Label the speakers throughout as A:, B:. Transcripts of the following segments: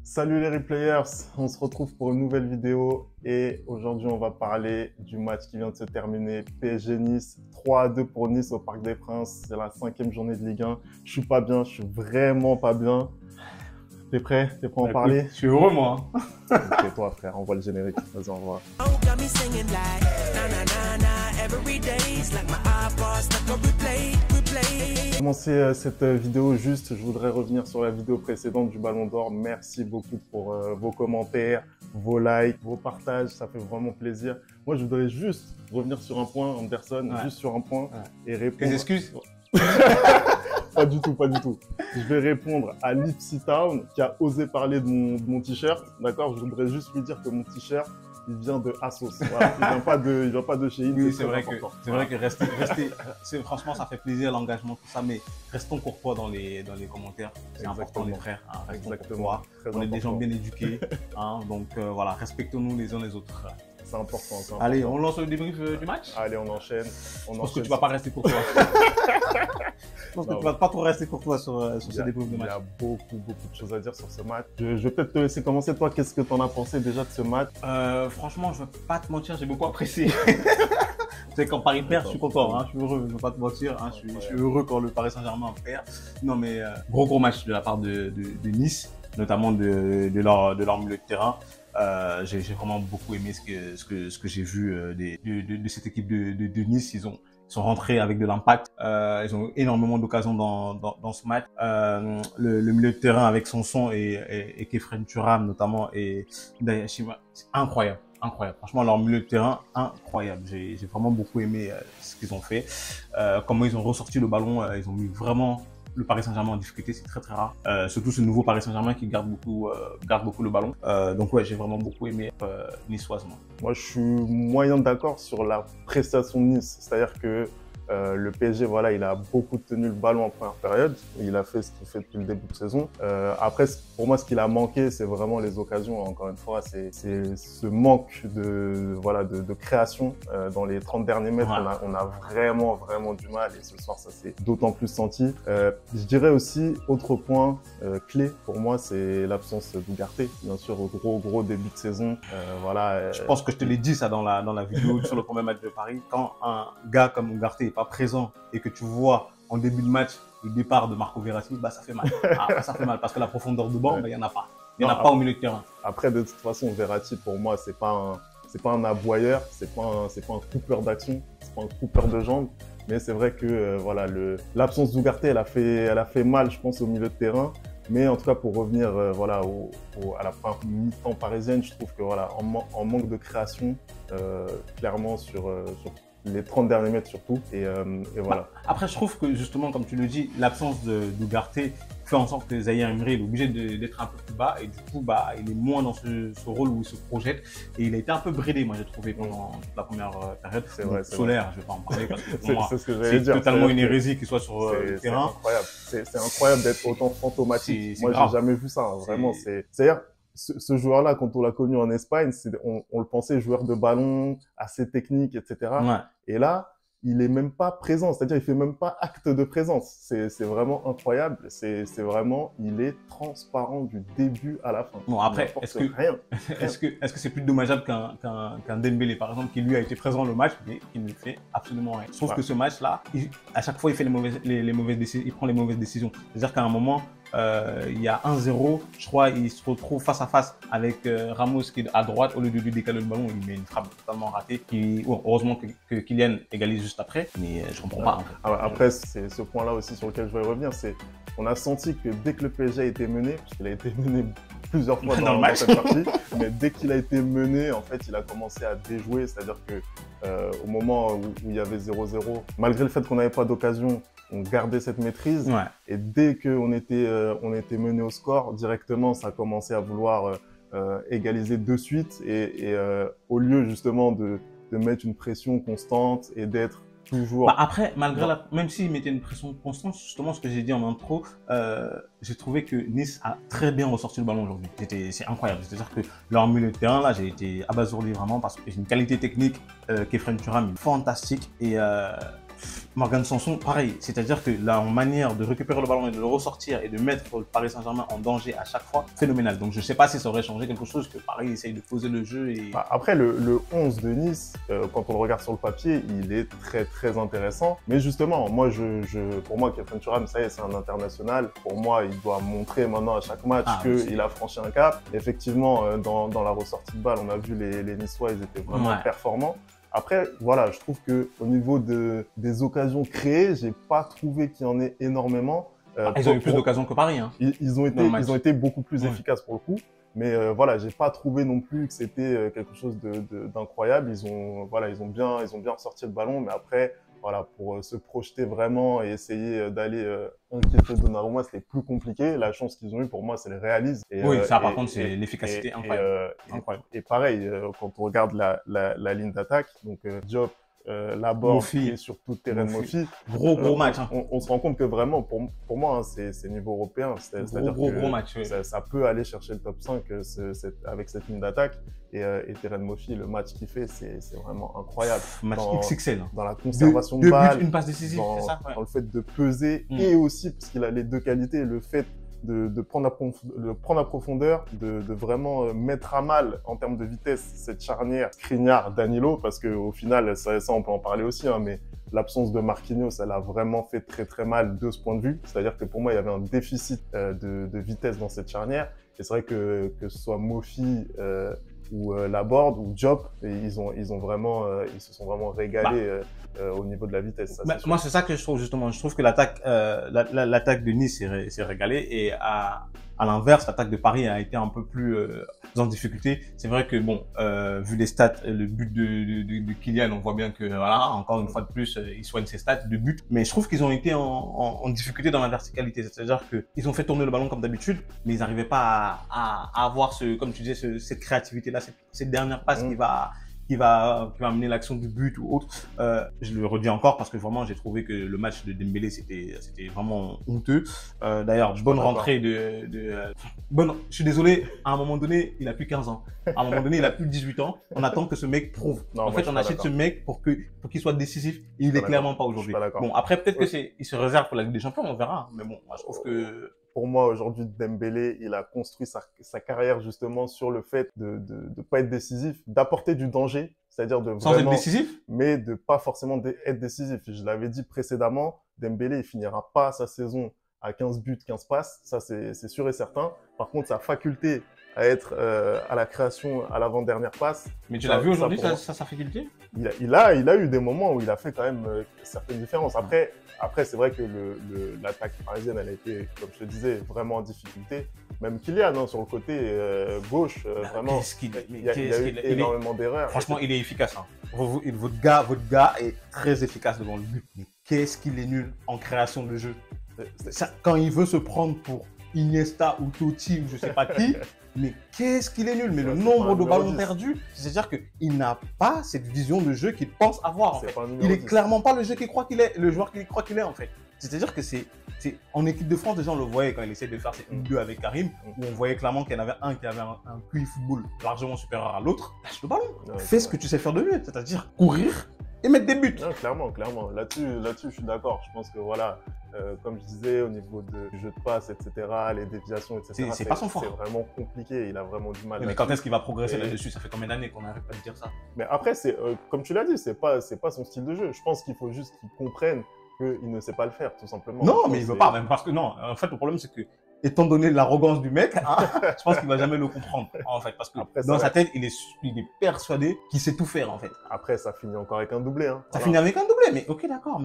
A: Salut les replayers, on se retrouve pour une nouvelle vidéo et aujourd'hui on va parler du match qui vient de se terminer. PSG Nice, 3-2 pour Nice au Parc des Princes, c'est la 5e journée de Ligue 1. Je suis pas bien, je suis vraiment pas bien. T'es prêt à en parler?
B: Je suis heureux moi.
A: Ok toi frère, envoie le générique, vas-y envoie. Pour commencer cette vidéo juste, je voudrais revenir sur la vidéo précédente du Ballon d'Or. Merci beaucoup pour vos commentaires, vos likes, vos partages, ça fait vraiment plaisir. Moi je voudrais juste revenir sur un point, Anderson, juste sur un point et répondre...
B: Tes excuses?
A: Pas du tout, pas du tout. Je vais répondre à Lipsy Town qui a osé parler de mon t-shirt, d'accord? Je voudrais juste lui dire que mon t-shirt, il vient de Asos. Voilà. Il vient pas de chez Inde.
B: Oui, c'est vrai que rester, franchement, ça fait plaisir l'engagement, tout ça, mais restons courtois dans les commentaires. C'est important les frères. Hein,
A: exactement.
B: On est des gens bien éduqués, hein, donc voilà, respectons-nous les uns les autres.
A: C'est important,
B: Allez, on lance le débrief du match?
A: Allez, on enchaîne.
B: Je pense que tu vas pas rester courtois. Je pense que tu vas pas trop rester courtois sur ce débrief de match.
A: Il y a beaucoup de choses à dire sur ce match. Je vais peut-être te laisser commencer. Toi, qu'est-ce que tu en as pensé déjà de ce match?
B: Franchement, je vais pas te mentir, j'ai beaucoup apprécié. Tu sais, quand Paris perd, je suis content, hein, je suis heureux, je vais pas te mentir, hein, je suis heureux quand le Paris Saint-Germain perd. Non mais gros match de la part de Nice, notamment de leur milieu de terrain. J'ai vraiment beaucoup aimé ce que j'ai vu de cette équipe de Nice. Ils sont rentrés avec de l'impact. Ils ont eu énormément d'occasions dans ce match. Le milieu de terrain avec Sanson et Khéphren Thuram notamment et Dayashima, c'est incroyable. Franchement, leur milieu de terrain, incroyable. J'ai vraiment beaucoup aimé ce qu'ils ont fait. Comment ils ont ressorti le ballon, ils ont mis vraiment le Paris Saint-Germain en difficulté, c'est très rare. Surtout ce nouveau Paris Saint-Germain qui garde beaucoup le ballon. Donc ouais, j'ai vraiment beaucoup aimé niçoisement.
A: Moi, je suis moyen d'accord sur la prestation de Nice. C'est-à-dire que le PSG, voilà, il a beaucoup tenu le ballon en première période. Il a fait ce qu'il fait depuis le début de saison. Après, pour moi, ce qu'il a manqué, c'est vraiment les occasions. Encore une fois, c'est ce manque de création dans les 30 derniers mètres. Ouais. On a vraiment du mal. Et ce soir, ça s'est d'autant plus senti. Je dirais aussi, autre point clé pour moi, c'est l'absence d'Ougarté. Bien sûr, au gros début de saison. Voilà.
B: Je pense que je te l'ai dit ça dans la vidéo sur le premier match de Paris. Quand un gars comme Ougarté pas présent et que tu vois en début de match le départ de Marco Verratti, bah ça fait mal. Ça fait mal parce que la profondeur de banc, il y en a pas. Il y en a pas au milieu de terrain.
A: Après, de toute façon, Verratti pour moi, c'est pas un aboyeur, c'est pas un coupeur d'action, c'est pas un coupeur de jambes. Mais c'est vrai que voilà, l'absence d'Ougarté, elle a fait mal, je pense, au milieu de terrain. Mais en tout cas, pour revenir voilà, à la première mi-temps parisienne, je trouve que voilà, en manque de création, clairement sur les 30 derniers mètres surtout, et voilà.
B: Après, je trouve que justement, comme tu le dis, l'absence d'Ougarté fait en sorte que Zahir Emery est obligé d'être un peu plus bas, et du coup, bah, il est moins dans ce rôle où il se projette, et il a été un peu bridé, moi j'ai trouvé, pendant toute la première période.
A: C'est vrai.
B: Solaire, je vais pas en parler, parce que pour moi,
A: c'est
B: totalement une hérésie qu'il soit sur le terrain.
A: C'est incroyable d'être autant fantomatique. Moi, j'ai jamais vu ça, hein, vraiment. C'est-à-dire, ce joueur-là, quand on l'a connu en Espagne, on le pensait joueur de ballon, assez technique, etc. Ouais. Et là, il est même pas présent, c'est-à-dire il fait même pas acte de présence. C'est vraiment incroyable. Il est transparent du début à la fin.
B: Bon après, est-ce que c'est plus dommageable qu'un Dembélé par exemple qui lui a été présent le match mais qui ne fait absolument rien. Sauf que ce match-là, à chaque fois il fait les mauvaises décisions, il prend les mauvaises décisions. C'est-à-dire qu'à un moment, il y a 1-0, je crois, il se retrouve face à face avec Ramos qui est à droite, au lieu de lui décaler le ballon, il met une frappe totalement ratée. Heureusement que Kylian égalise juste après, mais je comprends pas.
A: Après, c'est ce point-là aussi sur lequel je vais revenir, c'est on a senti que dès que le PSG a été mené, puisqu'il a été mené plusieurs fois dans cette partie, mais dès qu'il a été mené, en fait, il a commencé à déjouer, c'est-à-dire que au moment où il y avait 0-0, malgré le fait qu'on n'avait pas d'occasion, on gardait cette maîtrise. Ouais. Et dès qu'on était mené au score, directement, ça a commencé à vouloir égaliser de suite. Et au lieu justement de mettre une pression constante et d'être toujours...
B: Bah après, même s'il mettait une pression constante, justement, ce que j'ai dit en intro, j'ai trouvé que Nice a très bien ressorti le ballon aujourd'hui. C'est incroyable. C'est-à-dire que leur milieu de terrain, là, j'ai été abasourdi vraiment parce que j'ai une qualité technique, Khéphren Thuram, fantastique. Et Morgan Sanson, pareil, c'est-à-dire que la manière de récupérer le ballon et de le ressortir et de mettre le Paris Saint-Germain en danger à chaque fois, phénoménal. Donc je ne sais pas si ça aurait changé quelque chose, que Paris essaye de poser le jeu. Et...
A: Après, le 11 de Nice, quand on le regarde sur le papier, il est très très intéressant. Mais justement, moi, pour moi, Kefren Turam, ça y est, c'est un international. Pour moi, il doit montrer maintenant à chaque match qu'il a franchi un cap. Effectivement, dans la ressortie de balle, on a vu les Niçois, ils étaient vraiment performants. Après, voilà, je trouve que au niveau des occasions créées, j'ai pas trouvé qu'il y en ait énormément.
B: Ils ont eu plus d'occasions que Paris. Hein,
A: ils ont été beaucoup plus efficaces pour le coup. Mais voilà, j'ai pas trouvé non plus que c'était quelque chose d'incroyable. Ils ont bien ressorti le ballon, mais après, voilà, pour se projeter vraiment et essayer d'aller inquiéter Donnarumma, c'était plus compliqué. La chance qu'ils ont eue, pour moi, c'est le réalisme.
B: Oui, ça, par contre, c'est l'efficacité incroyable.
A: Et pareil, quand on regarde la ligne d'attaque, donc Diop, Laborde et surtout Terem Moffi.
B: Gros match. Hein.
A: On se rend compte que vraiment, pour moi, hein, c'est niveau européen. C'est-à-dire
B: gros match. Oui.
A: Ça peut aller chercher le top 5 avec cette ligne d'attaque. Et Terem Moffi, le match qu'il fait, c'est vraiment incroyable.
B: Match XXL.
A: Dans la conservation de balle.
B: Une passe décisive, c'est ça.
A: Dans le fait de peser et aussi, parce qu'il a les deux qualités, le fait de prendre la profondeur, de vraiment mettre à mal en termes de vitesse cette charnière Skriniar-Danilo, parce qu'au final, ça on peut en parler aussi, hein, mais l'absence de Marquinhos, elle a vraiment fait très très mal de ce point de vue. C'est-à-dire que pour moi, il y avait un déficit de vitesse dans cette charnière. Et c'est vrai que ce soit Moffi ou Laborde ou Diop, ils se sont vraiment régalés au niveau de la vitesse. Ça,
B: moi, c'est ça que je trouve justement. Je trouve que l'attaque de Nice s'est régalée et à l'inverse, l'attaque de Paris a été un peu plus en difficulté. C'est vrai que bon, vu les stats, le but de Kylian, on voit bien que voilà, encore une fois de plus, il soigne ses stats de but. Mais je trouve qu'ils ont été en difficulté dans la verticalité. C'est-à-dire que ils ont fait tourner le ballon comme d'habitude, mais ils n'arrivaient pas à avoir comme tu disais, cette créativité-là, cette dernière passe qui va amener l'action du but ou autre. Je le redis encore parce que vraiment j'ai trouvé que le match de Dembélé c'était vraiment honteux. D'ailleurs, bonne rentrée je suis désolé, à un moment donné, il a plus 15 ans. À un moment donné, il a plus 18 ans. On attend que ce mec prouve. En fait, on achète ce mec pour qu'il soit décisif. Et il est clairement pas aujourd'hui. Bon, après peut-être il se réserve pour la Ligue des Champions, on verra. Mais bon, moi, je trouve que
A: pour moi, aujourd'hui, Dembélé, il a construit sa carrière justement sur le fait de pas être décisif, d'apporter du danger, c'est-à-dire de
B: sans
A: vraiment,
B: être décisif,
A: mais de pas forcément être décisif. Je l'avais dit précédemment, Dembélé, il finira pas sa saison à 15 buts, 15 passes, ça c'est sûr et certain. Par contre, sa faculté à être à la création à l'avant-dernière passe.
B: Mais tu l'as vu aujourd'hui, sa faculté?
A: Il a eu des moments où il a fait quand même certaines différences. Après, c'est vrai que l'attaque parisienne, elle a été, comme je te disais, vraiment en difficulté. Même Kylian, hein, sur le côté gauche, vraiment, il y a eu énormément d'erreurs.
B: Franchement, il est efficace. Hein. Votre gars est très efficace devant le but. Mais qu'est-ce qu'il est nul en création de jeu. Quand il veut se prendre pour Iniesta ou Totti ou je sais pas qui, mais qu'est-ce qu'il est nul. Mais le nombre de ballons perdus, c'est-à-dire qu'il n'a pas cette vision de jeu qu'il pense avoir. En fait. Il est clairement pas le jeu qu'il croit qu'il est, le joueur qu'il croit qu'il est en fait. C'est-à-dire que c'est en équipe de France, déjà on le voyait quand il essayait de faire ses 1-2 avec Karim, où on voyait clairement qu'il y en avait un qui avait un QI football largement supérieur à l'autre. Lâche le ballon, fais ce que tu sais faire de mieux, c'est-à-dire courir et mettre des buts.
A: Non, clairement. Là-dessus, je suis d'accord. Je pense que voilà, comme je disais, au niveau du jeu de passe, etc., les déviations, etc.,
B: c'est pas son fort.
A: C'est vraiment compliqué. Il a vraiment du mal.
B: Mais quand est-ce qu'il va progresser là-dessus? Ça fait combien d'années qu'on n'arrête pas de dire ça?
A: Mais après, comme tu l'as dit, c'est pas son style de jeu. Je pense qu'il faut juste qu'il comprenne qu'il ne sait pas le faire, tout simplement.
B: Non, mais il veut pas, même parce que non. En fait, le problème, c'est que étant donné l'arrogance du mec, hein, je pense qu'il va jamais le comprendre, en fait, parce que après, dans sa tête, il est persuadé qu'il sait tout faire, en fait.
A: Après, ça finit encore avec un doublé, hein.
B: Ça finit avec un doublé, mais ok, d'accord,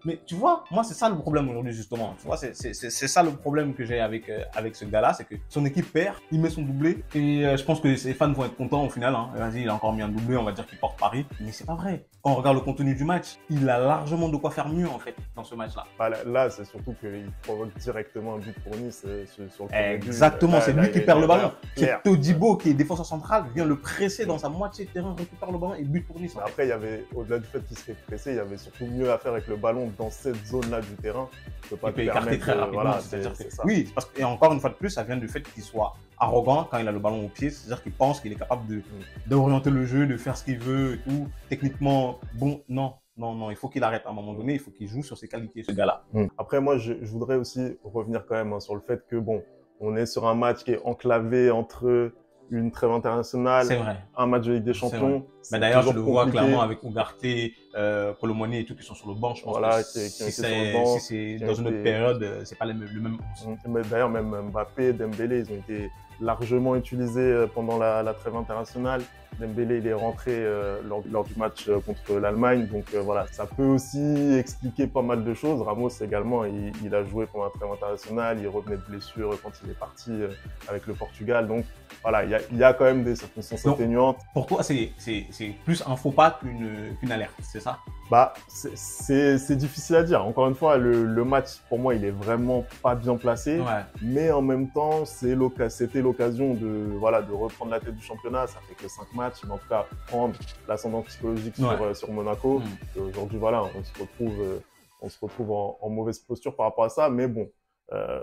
B: mais tu vois, moi, c'est ça le problème aujourd'hui, justement. Tu vois, c'est ça le problème que j'ai avec ce gars-là, c'est que son équipe perd, il met son doublé, et je pense que ses fans vont être contents au final, hein. Vas-y, il a encore mis un doublé, on va dire qu'il porte Paris, mais c'est pas vrai. Quand on regarde le contenu du match, il a largement de quoi faire mieux, en fait, dans ce match-là.
A: Bah, là, c'est surtout qu'il provoque directement un but pour Nice. Sur le
B: exactement, c'est lui qui perd le ballon. C'est Todibo qui est défenseur central, vient le presser dans sa moitié de terrain, récupère le ballon et but pour Nice.
A: Après, il y avait, au-delà du fait qu'il se fait presser, il y avait surtout mieux à faire avec le ballon dans cette zone-là du terrain.
B: Il peut écarter très rapidement. Voilà, oui, parce que, et encore une fois de plus, ça vient du fait qu'il soit arrogant quand il a le ballon au pied, c'est-à-dire qu'il pense qu'il est capable d'orienter le jeu, de faire ce qu'il veut et tout. Techniquement, bon, non. Non, non, il faut qu'il arrête à un moment donné, il faut qu'il joue sur ses qualités, ce gars-là.
A: Après, moi, je voudrais aussi revenir quand même hein, sur le fait que, bon, on est sur un match qui est enclavé entre une trêve internationale, un match de Ligue des Champions.
B: Mais d'ailleurs, je le vois clairement avec Ugarte, Kolo Muani et tout qui sont sur le banc. Je pense
A: voilà,
B: que si c'est dans une autre période, c'est pas le même.
A: D'ailleurs, même Mbappé, Dembélé, ils ont été largement utilisés pendant la trêve internationale. Dembélé, il est rentré lors du match contre l'Allemagne. Donc voilà, ça peut aussi expliquer pas mal de choses. Ramos également, il a joué pendant la trêve internationale. Il revenait de blessure quand il est parti avec le Portugal. Donc voilà, il y a quand même des circonstances atténuantes.
B: Pour toi, c'est plus un faux pas qu'une alerte, c'est ça?
A: Bah, c'est difficile à dire. Encore une fois, le match, pour moi, il est vraiment pas bien placé.
B: Ouais.
A: Mais en même temps, c'était l'occasion de reprendre la tête du championnat. Ça fait que 5 matchs, mais en tout cas, prendre l'ascendant psychologique sur Monaco. Et aujourd'hui, voilà, on se retrouve en mauvaise posture par rapport à ça. Mais bon,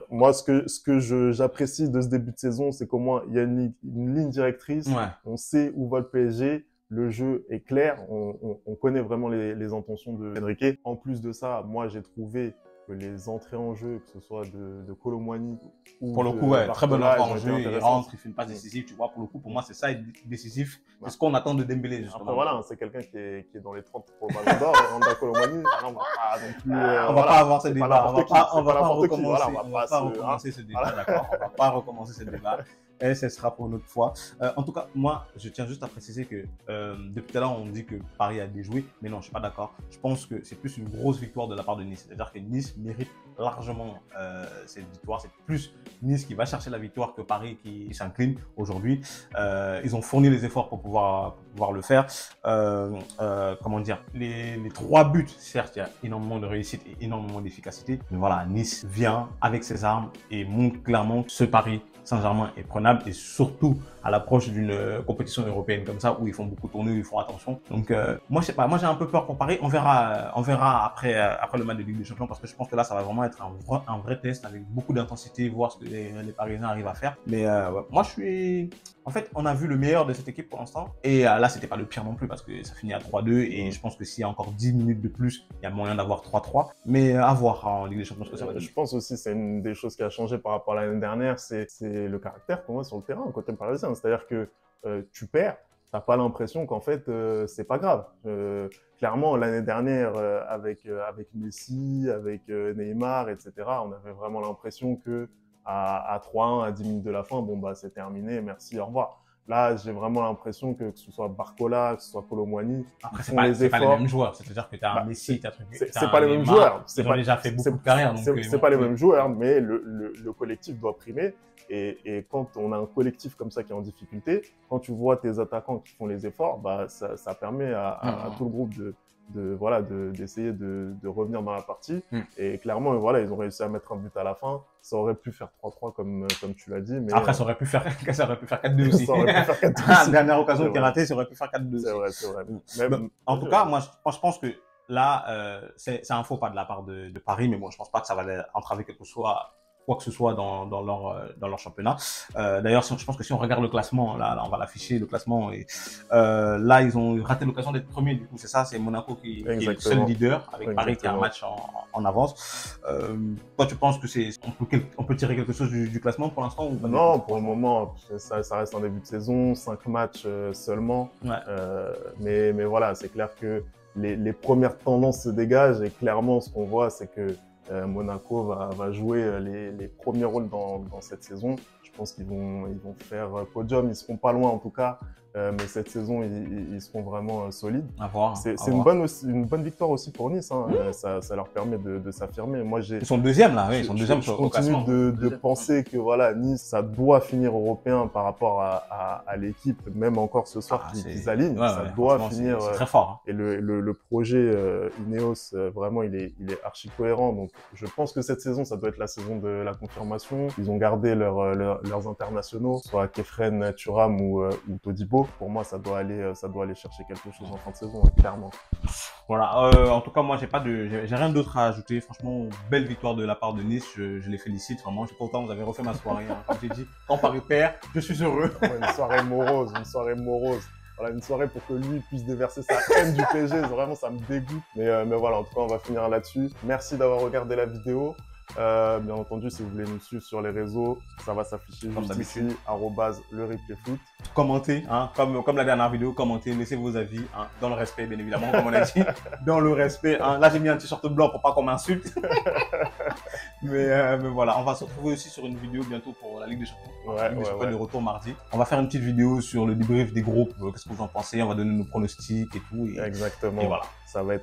A: moi, ce que j'apprécie de ce début de saison, c'est qu'au moins, il y a une ligne directrice.
B: Ouais.
A: On sait où va le PSG. Le jeu est clair, on connaît vraiment les intentions de Enrique. En plus de ça, moi j'ai trouvé que les entrées en jeu, que ce soit de Kolo Muani ou
B: pour le coup, très bonne entrée en jeu, il rentre, il fait une passe décisive, tu vois, pour le coup, pour moi c'est ça être décisif, c'est ce qu'on attend de Dembélé justement.
A: Après voilà, c'est quelqu'un qui est dans les 30 au Ballon d'Or, et Randa Kolo Muani,
B: on va pas avoir ce débat, on va pas recommencer ce débat, d'accord, on va pas recommencer ce débat. Et ce sera pour une autre fois. En tout cas, moi, je tiens juste à préciser que depuis tout à l'heure, on dit que Paris a déjoué, mais non, je suis pas d'accord. Je pense que c'est plus une grosse victoire de la part de Nice. C'est-à-dire que Nice mérite largement cette victoire. C'est plus Nice qui va chercher la victoire que Paris qui s'incline aujourd'hui. Ils ont fourni les efforts pour pouvoir le faire. Comment dire, les 3 buts, certes, il y a énormément de réussite et énormément d'efficacité. Mais voilà, Nice vient avec ses armes et montre clairement que ce Paris Saint-Germain est prenable et surtout à l'approche d'une compétition européenne comme ça où ils font beaucoup tourner, où ils font attention. Donc moi je sais pas, moi j'ai un peu peur pour Paris. On verra après le match de Ligue des Champions parce que je pense que là ça va vraiment être un vrai test avec beaucoup d'intensité, voir ce que les Parisiens arrivent à faire. Mais moi en fait, on a vu le meilleur de cette équipe pour l'instant. Et là, c'était pas le pire non plus parce que ça finit à 3-2. Et je pense que s'il y a encore 10 minutes de plus, il y a moyen d'avoir 3-3. Mais à voir en Ligue des Champions ce que ça va donner.
A: Je pense aussi c'est une des choses qui a changé par rapport à l'année dernière, c'est le caractère pour moi sur le terrain côté parisien. C'est-à-dire que tu perds, t'as pas l'impression qu'en fait c'est pas grave. Clairement, l'année dernière avec Messi, avec Neymar, etc., on avait vraiment l'impression que à 3-1, à 10 minutes de la fin, bon bah c'est terminé, merci, au revoir. Là, j'ai vraiment l'impression que ce soit Barcola, que ce soit Kolo Muani,
B: après c'est pas les mêmes joueurs, c'est-à-dire que tu as un Messi, tu as
A: c'est pas les mêmes joueurs,
B: ils ont déjà fait beaucoup de carrière,
A: c'est pas les mêmes joueurs, mais le collectif doit primer. Et quand on a un collectif comme ça qui est en difficulté, quand tu vois tes attaquants qui font les efforts, bah ça permet à tout le groupe d'essayer de revenir dans la partie. Et clairement, voilà, ils ont réussi à mettre un but à la fin. Ça aurait pu faire 3-3 comme tu l'as dit. Mais
B: après, ça aurait pu faire 4-2 aussi.
A: Ça aurait pu faire 4-2 aussi.
B: Dernière occasion qui est ratée, ça aurait pu faire 4-2 aussi.
A: C'est vrai.
B: Mais, en tout cas, moi, je pense que là, c'est un faux pas de la part de Paris, mais bon, je pense pas que ça va entraver quoi que ce soit dans leur championnat. D'ailleurs, je pense que si on regarde le classement, là on va l'afficher, le classement, et là ils ont raté l'occasion d'être premiers, du coup c'est ça, c'est Monaco qui est le seul leader, avec Paris qui a un match en avance. Toi tu penses que on peut tirer quelque chose du classement pour l'instant ou pas?
A: Non, pour le moment, ça reste un début de saison, 5 matchs seulement. Mais voilà, c'est clair que les premières tendances se dégagent, et clairement ce qu'on voit c'est que Monaco va jouer les premiers rôles dans cette saison. Je pense qu'ils vont faire podium, ils seront pas loin en tout cas, mais cette saison ils seront vraiment solides. C'est une bonne victoire aussi pour Nice, hein. Ça leur permet de s'affirmer. Moi ils sont
B: deuxièmes là, oui, ils sont deuxièmes
A: sur le classement. Je continue de penser que voilà, Nice ça doit finir européen par rapport à l'équipe, même encore ce soir qu'ils alignent, ça doit finir.
B: C'est très fort.
A: Et le projet Ineos vraiment il est archi cohérent, donc je pense que cette saison ça doit être la saison de la confirmation. Ils ont gardé leurs internationaux, soit Kefren Thuram ou Todibo. Pour moi ça doit aller chercher quelque chose en fin de saison, clairement.
B: Voilà, en tout cas moi j'ai rien d'autre à ajouter. Franchement, belle victoire de la part de Nice, je les félicite vraiment. Je suis content, vous avez refait ma soirée, hein. Comme j'ai dit, quand Paris perd, je suis heureux.
A: Une soirée morose. voilà, une soirée pour que lui puisse déverser sa haine du PSG. Vraiment, ça me dégoûte. Mais voilà, en tout cas, on va finir là-dessus. Merci d'avoir regardé la vidéo. Bien entendu, si vous voulez nous suivre sur les réseaux, ça va s'afficher juste ici, @lereplayfoot.
B: Commentez, hein, comme la dernière vidéo, commentez, laissez vos avis, hein, dans le respect, bien évidemment, comme on a dit, dans le respect. Hein. Là, j'ai mis un t-shirt blanc pour pas qu'on m'insulte. mais voilà, on va se retrouver aussi sur une vidéo bientôt pour la Ligue des Champions. Ouais. Le retour mardi. On va faire une petite vidéo sur le débrief des groupes. Qu'est-ce que vous en pensez? On va donner nos pronostics et tout.
A: Exactement.
B: Et voilà.
A: Ça va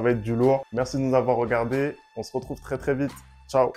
A: être du lourd. Merci de nous avoir regardés. On se retrouve très très vite. Ciao.